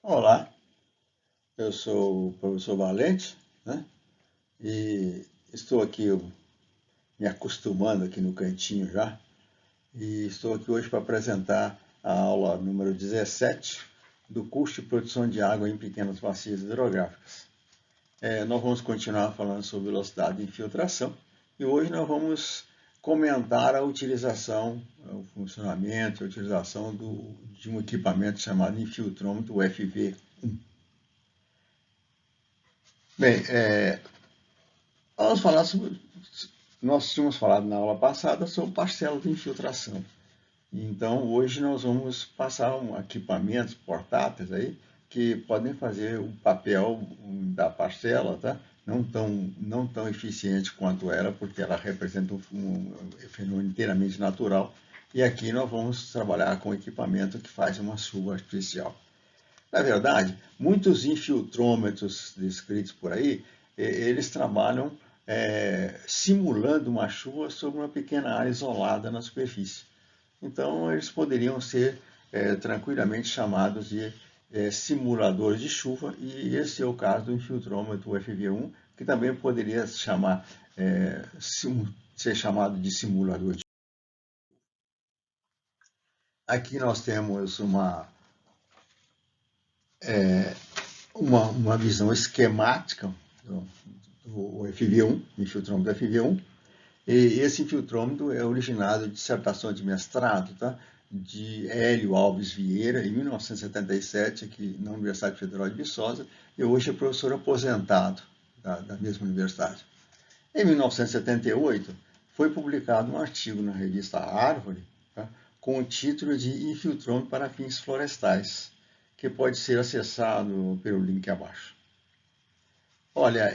Olá, eu sou o professor Valente, né? E estou aqui me acostumando aqui no cantinho já, e estou aqui hoje para apresentar a aula número 17 do curso de produção de água em pequenas bacias hidrográficas. Nós vamos continuar falando sobre velocidade de infiltração e hoje nós vamos comentar a utilização, o funcionamento, a utilização de um equipamento chamado infiltrômetro FV1. Bem, nós tínhamos falado na aula passada sobre parcela de infiltração. Então, hoje nós vamos passar equipamentos portáteis aí que podem fazer o papel da parcela, tá? Não tão eficiente quanto ela, porque ela representa um fenômeno inteiramente natural. E aqui nós vamos trabalhar com equipamento que faz uma chuva artificial. Na verdade, muitos infiltrômetros descritos por aí, eles trabalham simulando uma chuva sobre uma pequena área isolada na superfície. Então, eles poderiam ser tranquilamente chamados de simuladores de chuva, e esse é o caso do infiltrômetro FV1, que também poderia ser chamado de simulador de chuva. Aqui nós temos uma visão esquemática do FV1, infiltrômetro FV1. E esse infiltrômetro é originado de dissertação de mestrado, tá? De Hélio Alves Vieira, em 1977, aqui na Universidade Federal de Viçosa, e hoje é professor aposentado da mesma universidade. Em 1978, foi publicado um artigo na revista Árvore, tá? Com o título de Infiltrômetro para fins florestais, que pode ser acessado pelo link abaixo. Olha,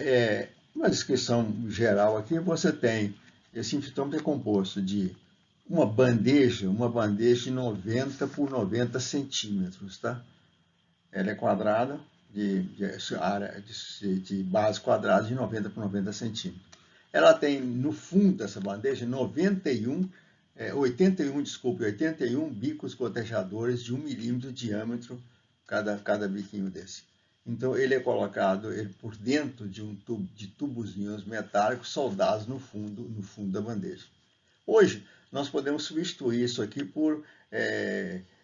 uma descrição geral aqui, você tem, esse infiltrômetro é composto de uma bandeja de 90 por 90 centímetros, tá? Ela é quadrada, de base quadrada de 90 por 90 centímetros. Ela tem, no fundo dessa bandeja, 81 bicos gotejadores de 1 milímetro de diâmetro cada biquinho desse. Então, ele é colocado por dentro de tubozinhos metálicos soldados no fundo da bandeja. Hoje, nós podemos substituir isso aqui por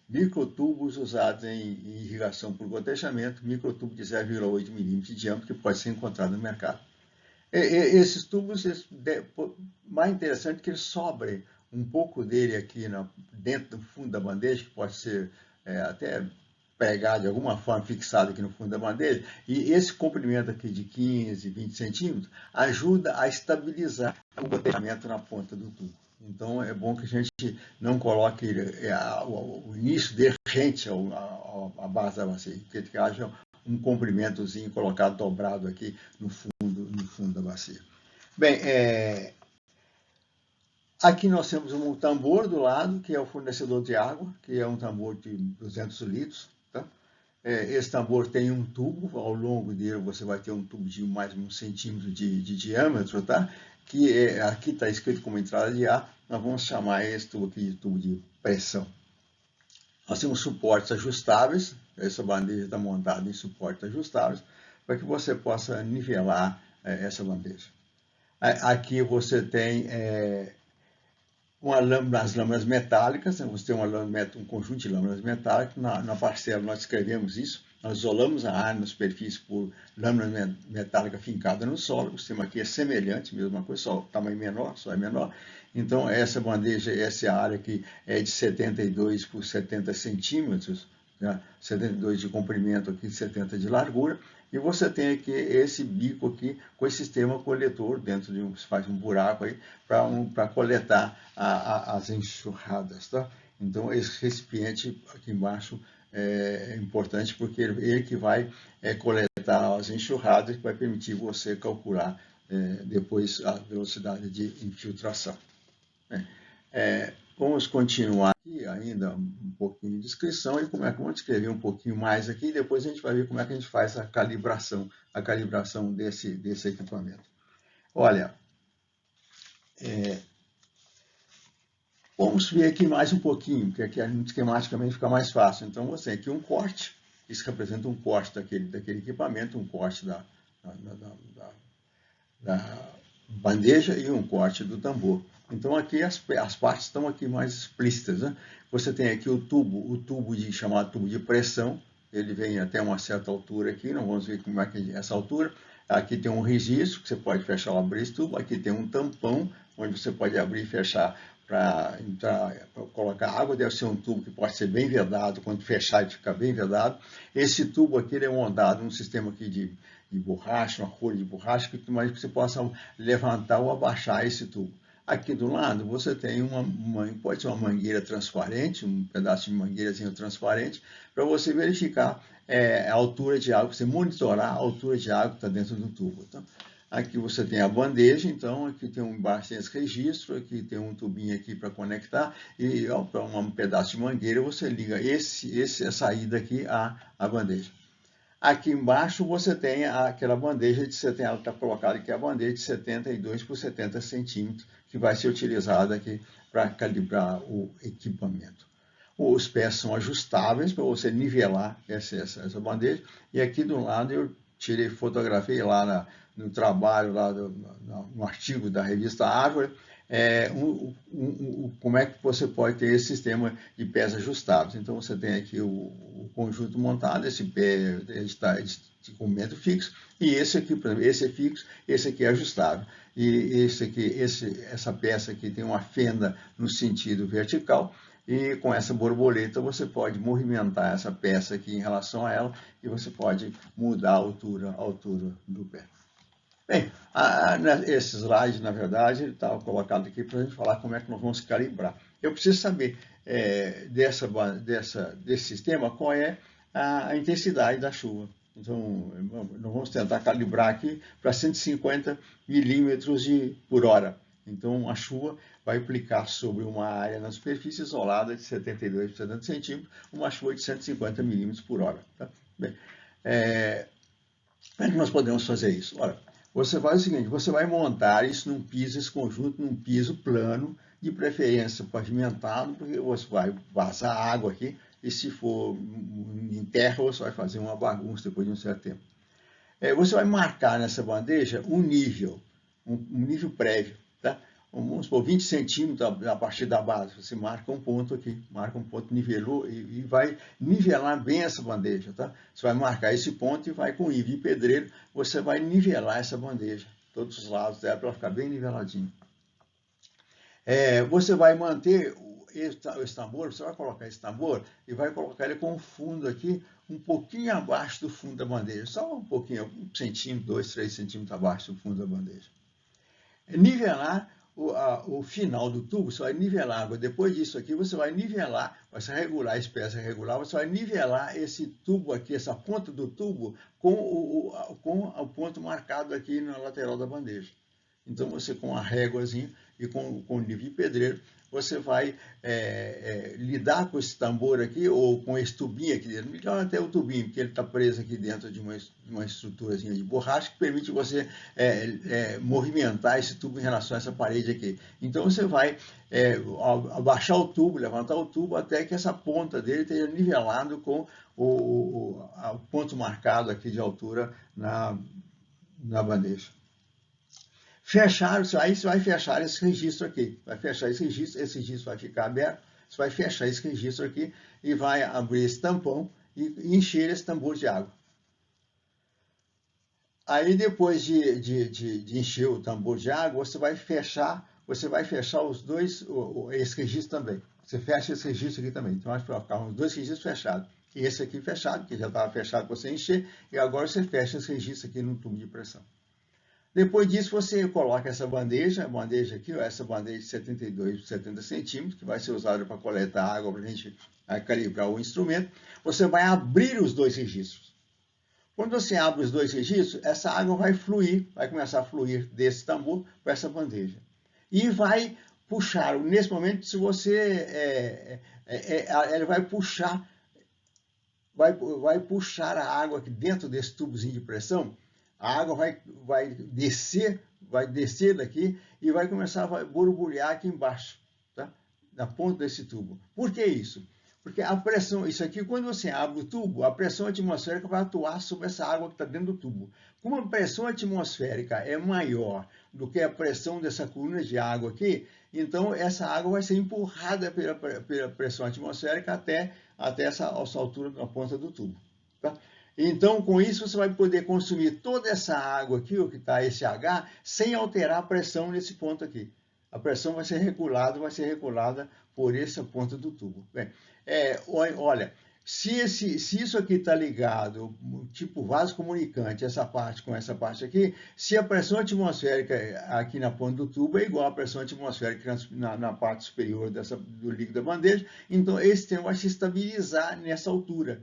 microtubos usados em irrigação por gotejamento, microtubo de 0,8 milímetros de diâmetro, que pode ser encontrado no mercado. Esses tubos, mais interessante que eles sobrem um pouco dele aqui dentro do fundo da bandeja, que pode ser até pregado de alguma forma, fixado aqui no fundo da bandeja, e esse comprimento aqui de 15, 20 centímetros ajuda a estabilizar o gotejamento na ponta do tubo. Então, é bom que a gente não coloque o início derrente à base da bacia, que haja um comprimentozinho colocado dobrado aqui no fundo da bacia. Bem, aqui nós temos um tambor do lado, que é o fornecedor de água, que é um tambor de 200 litros. Tá? Esse tambor tem um tubo, ao longo dele você vai ter um tubo de mais de 1 centímetro de diâmetro, tá? Que aqui está escrito como entrada de ar, nós vamos chamar esse tubo aqui de tubo de pressão. Nós temos suportes ajustáveis, essa bandeja está montada em suportes ajustáveis, para que você possa nivelar essa bandeja. Aqui você tem as lâminas metálicas, né? Você tem um conjunto de lâminas metálicas. Na parcela nós escrevemos isso, nós isolamos a área na superfície por lâmina metálica fincada no solo. O sistema aqui é semelhante, mesma coisa, só tamanho menor, só é menor. Então, essa bandeja, essa área aqui é de 72 por 70 centímetros, né? 72 de comprimento aqui, 70 de largura. E você tem aqui esse bico aqui com esse sistema coletor dentro de você faz um buraco aí para coletar as enxurradas, tá? Então, esse recipiente aqui embaixo é importante porque ele que vai coletar as enxurradas e vai permitir você calcular depois a velocidade de infiltração. Vamos continuar aqui ainda um pouquinho de descrição e vamos escrever um pouquinho mais aqui e depois a gente vai ver como é que a gente faz a calibração desse equipamento. Olha, vamos ver aqui mais um pouquinho, porque aqui esquematicamente fica mais fácil. Então, você tem aqui um corte, Isso representa um corte daquele equipamento, um corte da bandeja e um corte do tambor. Então aqui as partes estão aqui mais explícitas, né? Você tem aqui o tubo chamado tubo de pressão, ele vem até uma certa altura aqui, não vamos ver como é que é essa altura. Aqui tem um registro, que você pode fechar ou abrir esse tubo, aqui tem um tampão, onde você pode abrir e fechar para colocar água. Deve ser um tubo que pode ser bem vedado, quando fechar ele fica bem vedado. Esse tubo aqui ele é montado num sistema aqui de borracha, uma rolha de borracha, que você possa levantar ou abaixar esse tubo. Aqui do lado você tem pode ser uma mangueira transparente, um pedaço de mangueirazinho transparente, para você verificar a altura de água, você monitorar a altura de água que está dentro do tubo. Então, aqui você tem a bandeja, então aqui tem embaixo esse registro, aqui tem um tubinho aqui para conectar, e para um pedaço de mangueira você liga a saída aqui à bandeja. Aqui embaixo você tem aquela bandeja de 70, está colocado aqui a bandeja de 72 por 70 centímetros, que vai ser utilizada aqui para calibrar o equipamento. Os pés são ajustáveis para você nivelar essa bandeja, e aqui do lado eu fotografei lá no trabalho, lá no artigo da revista Árvore, como é que você pode ter esse sistema de pés ajustáveis. Então você tem aqui o conjunto montado, esse pé está com metro fixo, e esse aqui, por exemplo, esse é fixo, esse aqui é ajustável. E essa peça aqui tem uma fenda no sentido vertical, e com essa borboleta você pode movimentar essa peça aqui em relação a ela, e você pode mudar a altura do pé. Bem, esse slide, na verdade, estava colocado aqui para a gente falar como é que nós vamos calibrar. Eu preciso saber desse sistema qual é a intensidade da chuva. Então, nós vamos tentar calibrar aqui para 150 milímetros por hora. Então, a chuva vai aplicar sobre uma área na superfície isolada de 72 por 70 centímetros, uma chuva de 150 milímetros por hora. Tá? Bem, como é que nós podemos fazer isso? Ora, você faz o seguinte, você vai montar isso esse conjunto num piso plano, de preferência pavimentado, porque você vai vazar água aqui, e se for em terra, você vai fazer uma bagunça depois de um certo tempo. Você vai marcar nessa bandeja um nível prévio, tá? Vamos supor, 20 centímetros a partir da base, você marca um ponto aqui, nivelou e vai nivelar bem essa bandeja, tá? Você vai marcar esse ponto e vai com IVA e pedreiro, você vai nivelar essa bandeja, todos os lados dela para ficar bem niveladinho. Você vai manter esse tambor, você vai colocar esse tambor e vai colocar ele com o fundo aqui, um pouquinho abaixo do fundo da bandeja, só um pouquinho, 1 centímetro, 2, 3 centímetros abaixo do fundo da bandeja. Nivelar o final do tubo, você vai nivelar água. Depois disso aqui, você vai nivelar, você vai regular a espécie regular, você vai nivelar esse tubo aqui, essa ponta do tubo, com o ponto marcado aqui na lateral da bandeja. Então, você com a réguazinha e com o nível de pedreiro, você vai lidar com esse tambor aqui, ou com esse tubinho aqui dentro. Melhor até o tubinho, porque ele está preso aqui dentro de uma estruturazinha de borracha, que permite você movimentar esse tubo em relação a essa parede aqui. Então, você vai abaixar o tubo, levantar o tubo, até que essa ponta dele esteja nivelado com o ponto marcado aqui de altura na bandeja. Aí você vai fechar esse registro aqui, esse registro vai ficar aberto, você vai fechar esse registro aqui e vai abrir esse tampão e encher esse tambor de água. Aí depois de encher o tambor de água, você vai fechar os dois, esse registro também. Você fecha esse registro aqui também, então vai ficar os dois registros fechados. E esse aqui fechado, que já estava fechado para você encher, e agora você fecha esse registro aqui no tubo de pressão. Depois disso, você coloca essa bandeja aqui, essa bandeja de 72 por 70 centímetros, que vai ser usada para coletar água para a gente calibrar o instrumento. Você vai abrir os dois registros. Quando você abre os dois registros, essa água vai fluir, vai começar a fluir desse tambor para essa bandeja. E vai puxar, nesse momento, se você... ele vai puxar a água aqui dentro desse tubozinho de pressão. A água vai descer daqui e vai começar a borbulhar aqui embaixo, tá? Na ponta desse tubo. Por que isso? Porque a pressão, isso aqui, quando você abre o tubo, a pressão atmosférica vai atuar sobre essa água que está dentro do tubo. Como a pressão atmosférica é maior do que a pressão dessa coluna de água aqui, então essa água vai ser empurrada pela pressão atmosférica até essa altura da ponta do tubo. Tá? Então, com isso, você vai poder consumir toda essa água aqui, o que está esse H, sem alterar a pressão nesse ponto aqui. A pressão vai ser regulada por essa ponta do tubo. Bem, olha, se isso aqui está ligado, tipo vaso comunicante, essa parte com essa parte aqui, se a pressão atmosférica aqui na ponta do tubo é igual à pressão atmosférica na parte superior do líquido da bandeja, então esse sistema vai se estabilizar nessa altura.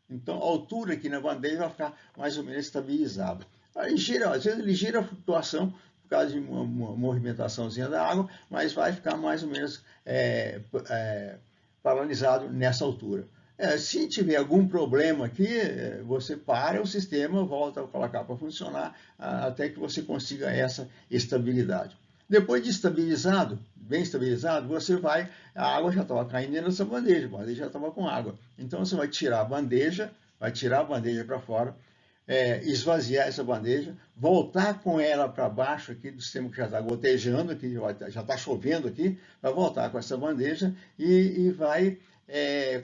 Então, a altura aqui na bandeja vai ficar mais ou menos estabilizada. Às vezes ele gira a flutuação por causa de uma movimentaçãozinha da água, mas vai ficar mais ou menos paralisado nessa altura. Se tiver algum problema aqui, você para o sistema, volta a colocar para funcionar, até que você consiga essa estabilidade. Depois de estabilizado, bem estabilizado, a água já estava caindo dentro dessa bandeja, a bandeja já estava com água. Então você vai tirar a bandeja para fora, esvaziar essa bandeja, voltar com ela para baixo aqui do sistema que já está gotejando, aqui já está chovendo aqui, vai voltar com essa bandeja e vai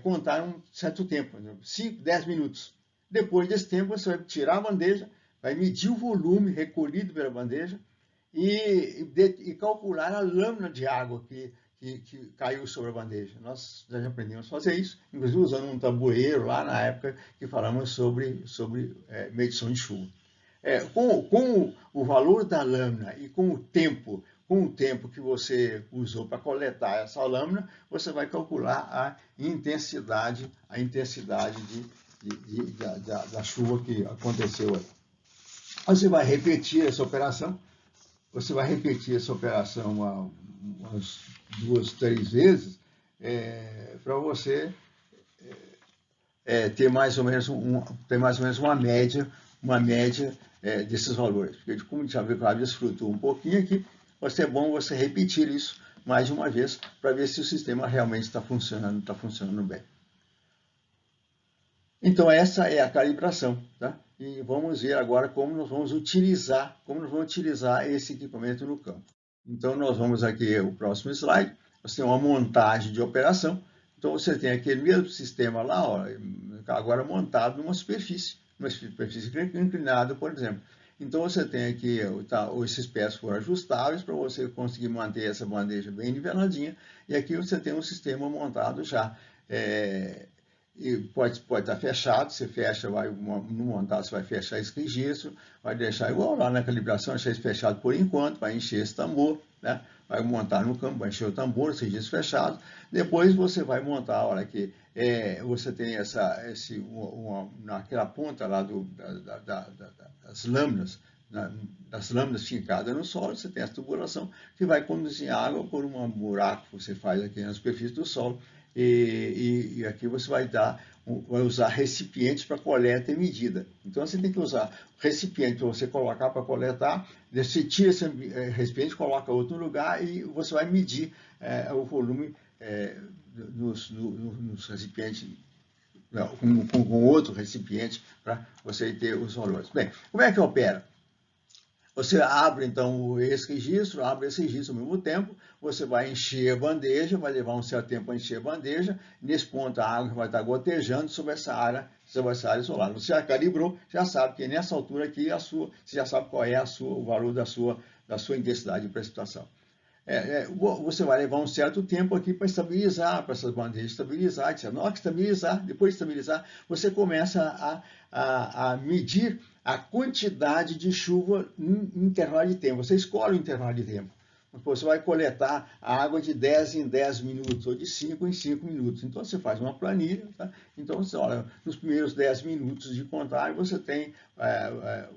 contar um certo tempo, 5, 10 minutos. Depois desse tempo você vai tirar a bandeja, vai medir o volume recolhido pela bandeja, e calcular a lâmina de água que caiu sobre a bandeja. Nós já aprendemos a fazer isso, inclusive usando um tabuleiro lá na época que falamos sobre medição de chuva. Com o valor da lâmina e com o tempo que você usou para coletar essa lâmina, você vai calcular a intensidade da chuva que aconteceu aí. Você vai repetir essa operação. Umas 2, 3 vezes, para você ter mais ou menos uma média desses valores. Porque como já viu que a desfrutou um pouquinho aqui, vai ser bom você repetir isso mais de uma vez para ver se o sistema realmente está funcionando bem. Então essa é a calibração, tá? E vamos ver agora como nós vamos utilizar esse equipamento no campo. Então nós vamos aqui, o próximo slide, você tem uma montagem de operação. Então você tem aquele mesmo sistema lá, ó, agora montado numa superfície inclinada, por exemplo. Então você tem aqui, esses pés foram ajustáveis para você conseguir manter essa bandeja bem niveladinha. E aqui você tem um sistema montado já. E pode estar fechado, você fecha, no montado você vai fechar esse registro, vai deixar igual lá na calibração, deixar isso fechado por enquanto, vai encher esse tambor, né? Vai montar no campo, vai encher o tambor, esse registro fechado, depois você vai montar, a hora que você tem naquela ponta lá das lâminas fincadas no solo, você tem essa tubulação que vai conduzir água por um buraco que você faz aqui na superfície do solo, e aqui você vai usar recipientes para coleta e medida. Então você tem que usar recipiente para você colocar para coletar, você tira esse recipiente, coloca outro no lugar e você vai medir o volume nos recipientes, com outro recipiente, para você ter os valores. Bem, como é que opera? Você abre, então, esse registro ao mesmo tempo, você vai encher a bandeja, vai levar um certo tempo para encher a bandeja, nesse ponto a água vai estar gotejando sobre essa área isolada. Você já calibrou, já sabe que nessa altura aqui, você já sabe qual é o valor da sua intensidade de precipitação. Você vai levar um certo tempo aqui para estabilizar, para essas bandejas estabilizar, etc. Na hora que estabilizar, depois de estabilizar, você começa a medir a quantidade de chuva em intervalo de tempo. Você escolhe o intervalo de tempo. Você vai coletar a água de 10 em 10 minutos, ou de 5 em 5 minutos. Então, você faz uma planilha. Tá? Então, você olha, nos primeiros 10 minutos de contagem, você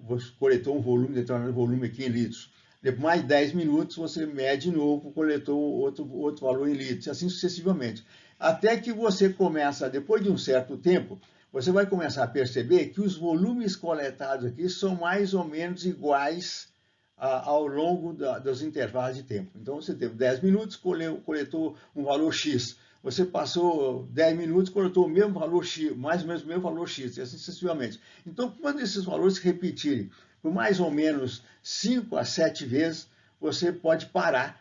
você coletou um volume, determinado volume aqui em litros. Depois, mais 10 minutos, você mede de novo, coletou outro valor em litros, assim sucessivamente. Até que você começa, depois de um certo tempo, você vai começar a perceber que os volumes coletados aqui são mais ou menos iguais ao longo dos intervalos de tempo. Então, você teve 10 minutos, coletou um valor X. você passou 10 minutos, coletou o mesmo valor X, mais ou menos o mesmo valor X, e assim sucessivamente. Então, quando esses valores se repetirem por mais ou menos 5 a 7 vezes, você pode parar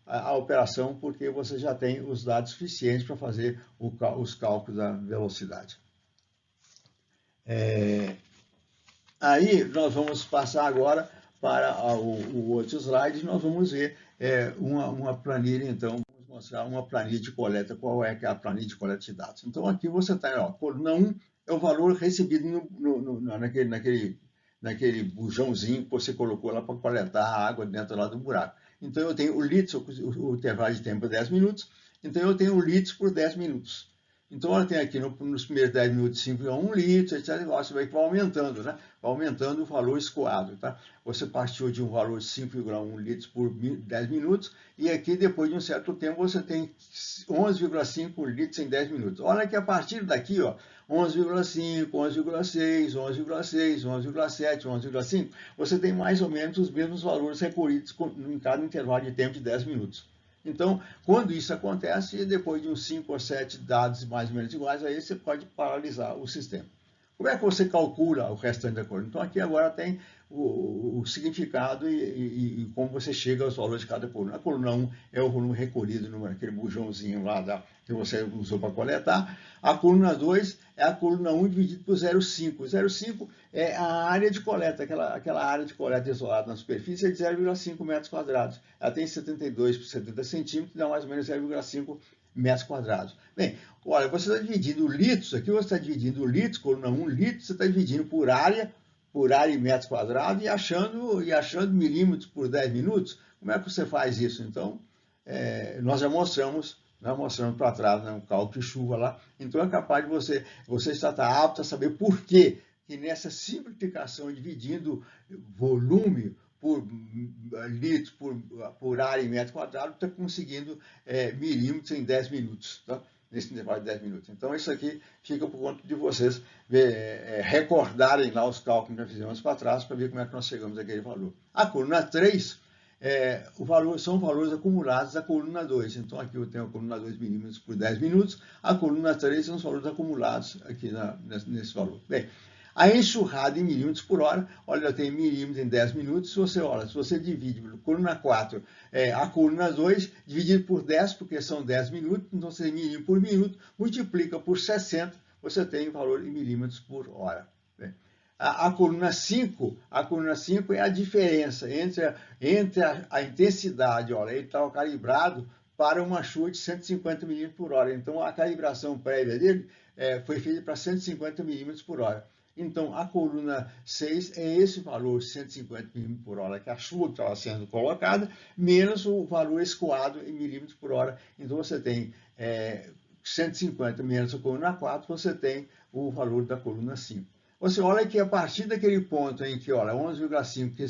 a operação, porque você já tem os dados suficientes para fazer os cálculos da velocidade. Aí nós vamos passar agora para o outro slide, nós vamos ver uma planilha, então, vamos mostrar uma planilha de coleta, qual é que é a planilha de coleta de dados. Então aqui você está, coluna 1 é o valor recebido naquele bujãozinho que você colocou lá para coletar a água dentro lá do buraco. Então eu tenho o litros, o intervalo de tempo é 10 minutos, então eu tenho o litros por 10 minutos. Então, ela tem aqui nos primeiros 10 minutos 5,1 litros, etc. Você vai aumentando, né? Vai aumentando o valor escoado, tá? Você partiu de um valor de 5,1 litros por 10 minutos e aqui, depois de um certo tempo, você tem 11,5 litros em 10 minutos. Olha que a partir daqui, ó, 11,5, 11,6, 11,6, 11,7, 11,5, você tem mais ou menos os mesmos valores recolhidos em cada intervalo de tempo de 10 minutos. Então, quando isso acontece, depois de uns 5 ou 7 dados mais ou menos iguais, aí você pode paralisar o sistema. Como é que você calcula o restante da coluna? Então, aqui agora tem o significado e como você chega aos valores de cada coluna. A coluna 1 é o volume recolhido naquele bujãozinho lá que você usou para coletar. A coluna 2 é a coluna 1 dividido por 0,5. 0,5 é a área de coleta, aquela área de coleta isolada na superfície é de 0,5 metros quadrados. Ela tem 72 por 70 centímetros, dá mais ou menos 0,5 metros quadrados. Bem, olha, você está dividindo litros, aqui você está dividindo litros, coluna 1 litros, você está dividindo por área em metros quadrados e achando milímetros por 10 minutos. Como é que você faz isso? Então, nós já mostramos para trás, né, um cálculo de chuva lá. Então, é capaz de você estar apto a saber por que nessa simplificação, dividindo volume por litros, por área em metro quadrado, está conseguindo milímetros em 10 minutos, tá? Nesse intervalo de 10 minutos. Então, isso aqui fica por conta de vocês recordarem lá os cálculos que nós fizemos para trás, para ver como é que nós chegamos àquele valor. A coluna 3, são valores acumulados da coluna 2. Então, aqui eu tenho a coluna 2 milímetros por 10 minutos, a coluna 3 são os valores acumulados aqui nesse valor. Bem, a enxurrada em milímetros por hora, olha, eu tenho milímetros em 10 minutos, se você divide por coluna 4, a coluna 2, dividido por 10, porque são 10 minutos, então você tem milímetro por minuto, multiplica por 60, você tem o valor em milímetros por hora. Bem, a coluna 5 é a diferença entre a intensidade, olha, ele está calibrado para uma chuva de 150 milímetros por hora, então a calibração prévia dele foi feita para 150 milímetros por hora. Então, a coluna 6 é esse valor, 150 milímetros por hora, que a chuva estava sendo colocada, menos o valor escoado em milímetros por hora. Então, você tem 150 menos a coluna 4, você tem o valor da coluna 5. Você olha que a partir daquele ponto em que, olha, 11,5, que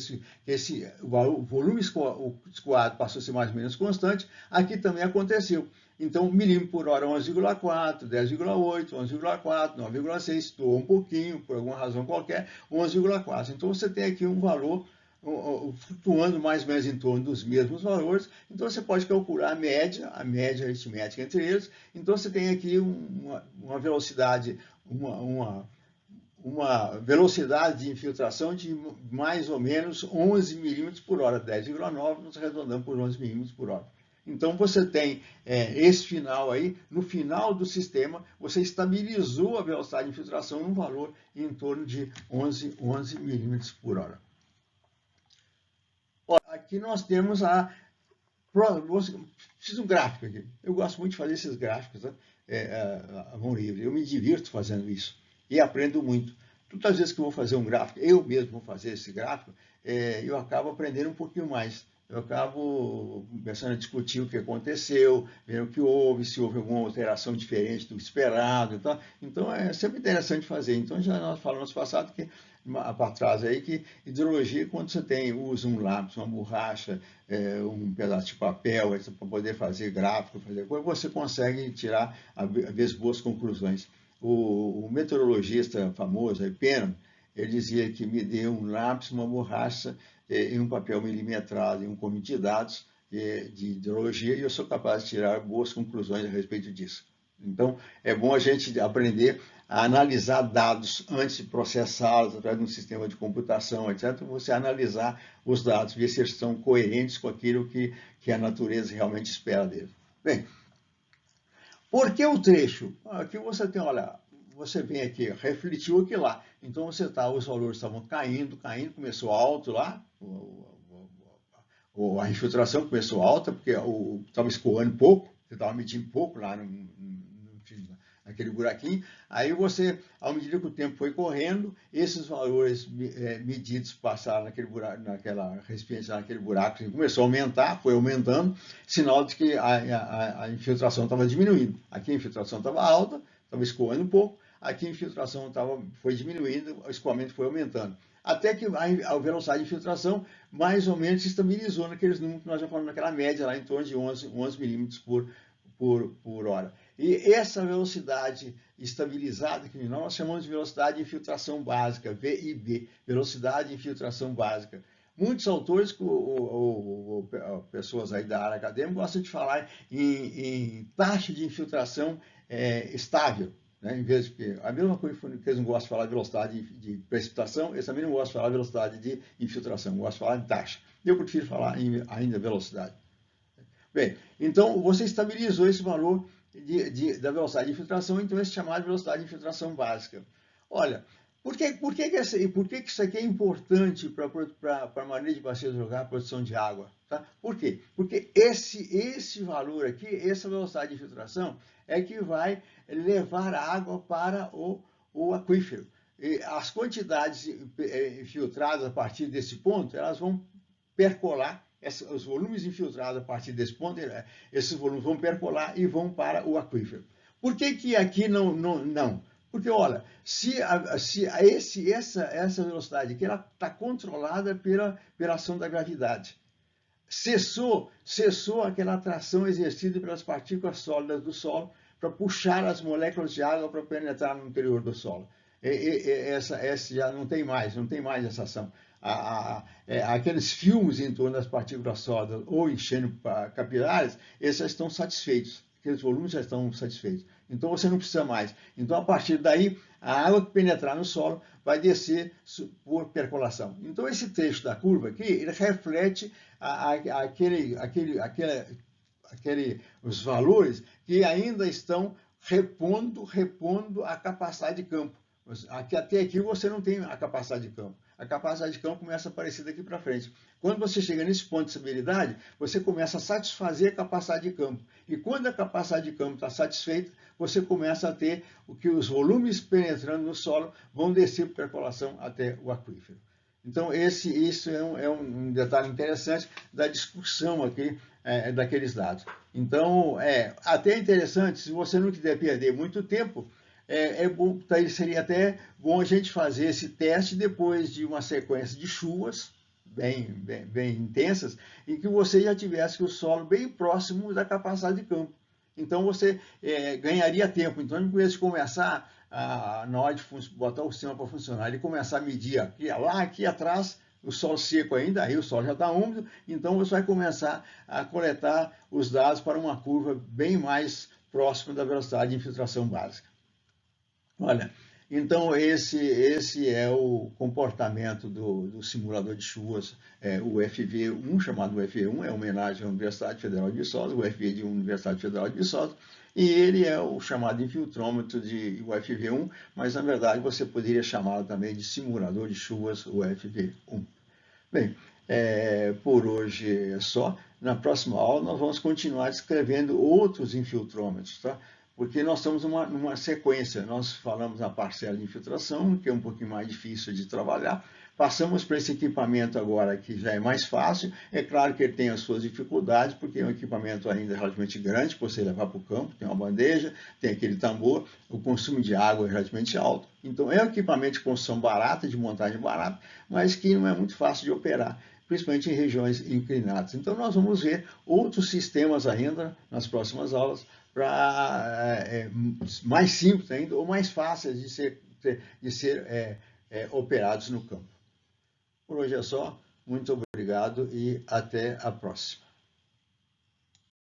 esse volume escoado passou a ser mais ou menos constante, aqui também aconteceu. Então, milímetro por hora 11,4, 10,8, 11,4, 9,6, estourou um pouquinho, por alguma razão qualquer, 11,4. Então, você tem aqui um valor flutuando mais ou menos em torno dos mesmos valores. Então, você pode calcular a média aritmética entre eles. Então, você tem aqui uma velocidade, uma velocidade de infiltração de mais ou menos 11 milímetros por hora, 10,9, nós arredondamos por 11 milímetros por hora. Então, você tem esse final aí, no final do sistema, você estabilizou a velocidade de infiltração num valor em torno de 11 milímetros por hora. Ó, aqui nós temos fiz um gráfico aqui. Eu gosto muito de fazer esses gráficos, né? A mão livre. Eu me divirto fazendo isso e aprendo muito. Todas as vezes que eu vou fazer um gráfico, eu mesmo vou fazer esse gráfico, eu acabo aprendendo um pouquinho mais. Eu acabo começando a discutir o que aconteceu, vendo o que houve, se houve alguma alteração diferente do esperado. Então é sempre interessante fazer. Então, já nós falamos no passado para trás aí, que hidrologia, quando você usa um lápis, uma borracha, um pedaço de papel para poder fazer gráfico, você consegue tirar, às vezes, boas conclusões. O meteorologista famoso, Penham, ele dizia que me deu um lápis, uma borracha e um papel milimetrado e um conjunto de dados, de hidrologia e eu sou capaz de tirar boas conclusões a respeito disso. Então, é bom a gente aprender a analisar dados antes de processá-los através de um sistema de computação, etc. Você analisar os dados, ver se eles estão coerentes com aquilo que a natureza realmente espera deles. Bem, por que o trecho? Aqui você tem, olha, você vem aqui, refletiu aqui lá. Então você tá, os valores estavam caindo, começou alto lá, a infiltração começou alta, porque estava escoando pouco, você estava medindo pouco lá naquele buraquinho. Aí você, à medida que o tempo foi correndo, esses valores medidos passaram naquele buraco, naquela recipiente, naquele buraco, começou a aumentar, foi aumentando, sinal de que a infiltração estava diminuindo. Aqui a infiltração estava alta, estava escoando um pouco, aqui a infiltração foi diminuindo, o escoamento foi aumentando. Até que a velocidade de infiltração mais ou menos se estabilizou naqueles números que nós já falamos, naquela média lá em torno de 11 milímetros por hora. E essa velocidade estabilizada, que nós chamamos de velocidade de infiltração básica, VIB, velocidade de infiltração básica. Muitos autores, pessoas aí da área acadêmica, gostam de falar em taxa de infiltração estável. Né? Em vez de a mesma coisa que eles não gostam de falar de velocidade de precipitação, eles também não gostam de falar de velocidade de infiltração, gostam de falar de taxa. Eu prefiro falar ainda velocidade. Bem, então você estabilizou esse valor da velocidade de infiltração, então esse chamado de velocidade de infiltração básica. Olha, por que isso aqui é importante para a maneira de bacia hidrográfica, a produção de água? Tá? Por quê? Porque esse valor aqui, essa velocidade de infiltração, é que vai levar a água para o aquífero. E as quantidades infiltradas a partir desse ponto, elas vão percolar, os volumes infiltrados a partir desse ponto, esses volumes vão percolar e vão para o aquífero. Por que aqui não? Porque, olha, essa velocidade aqui está controlada pela ação da gravidade. Cessou aquela atração exercida pelas partículas sólidas do solo para puxar as moléculas de água para penetrar no interior do solo. Essa já não tem mais essa ação. Aqueles filmes em torno das partículas sólidas ou enchendo capilares, esses já estão satisfeitos, aqueles volumes já estão satisfeitos. Então você não precisa mais. Então a partir daí, a água que penetrar no solo vai descer por percolação. Então esse trecho da curva aqui, ele reflete os valores que ainda estão repondo a capacidade de campo. Até aqui você não tem a capacidade de campo. A capacidade de campo começa a aparecer daqui para frente. Quando você chega nesse ponto de estabilidade, você começa a satisfazer a capacidade de campo. E quando a capacidade de campo está satisfeita, você começa a ter os volumes penetrando no solo vão descer por percolação até o aquífero. Então, isso é um detalhe interessante da discussão aqui daqueles dados. Então, até interessante, se você não quiser perder muito tempo, bom, seria até bom a gente fazer esse teste depois de uma sequência de chuvas bem intensas, em que você já tivesse o solo bem próximo da capacidade de campo. Então você ganharia tempo. Então, em vez de começar na hora de botar o sistema para funcionar, ele começar a medir aqui atrás, o solo seco ainda, aí o solo já está úmido, então você vai começar a coletar os dados para uma curva bem mais próxima da velocidade de infiltração básica. Olha, então esse é o comportamento do simulador de chuvas, o FV1, chamado UFV1, é homenagem à Universidade Federal de Viçosa, o UFV de Universidade Federal de Viçosa, e ele é o chamado infiltrômetro de UFV1, mas na verdade você poderia chamá-lo também de simulador de chuvas UFV1. Bem, por hoje é só. Na próxima aula nós vamos continuar descrevendo outros infiltrômetros, tá? Porque nós estamos numa sequência. Nós falamos na parcela de infiltração, que é um pouquinho mais difícil de trabalhar. Passamos para esse equipamento agora, que já é mais fácil. É claro que ele tem as suas dificuldades, porque é um equipamento ainda relativamente grande para você levar para o campo. Tem uma bandeja, tem aquele tambor, o consumo de água é relativamente alto. Então é um equipamento de construção barata, de montagem barata, mas que não é muito fácil de operar, principalmente em regiões inclinadas. Então nós vamos ver outros sistemas ainda nas próximas aulas, mais simples ainda, ou mais fáceis de ser operados no campo. Por hoje é só, muito obrigado e até a próxima.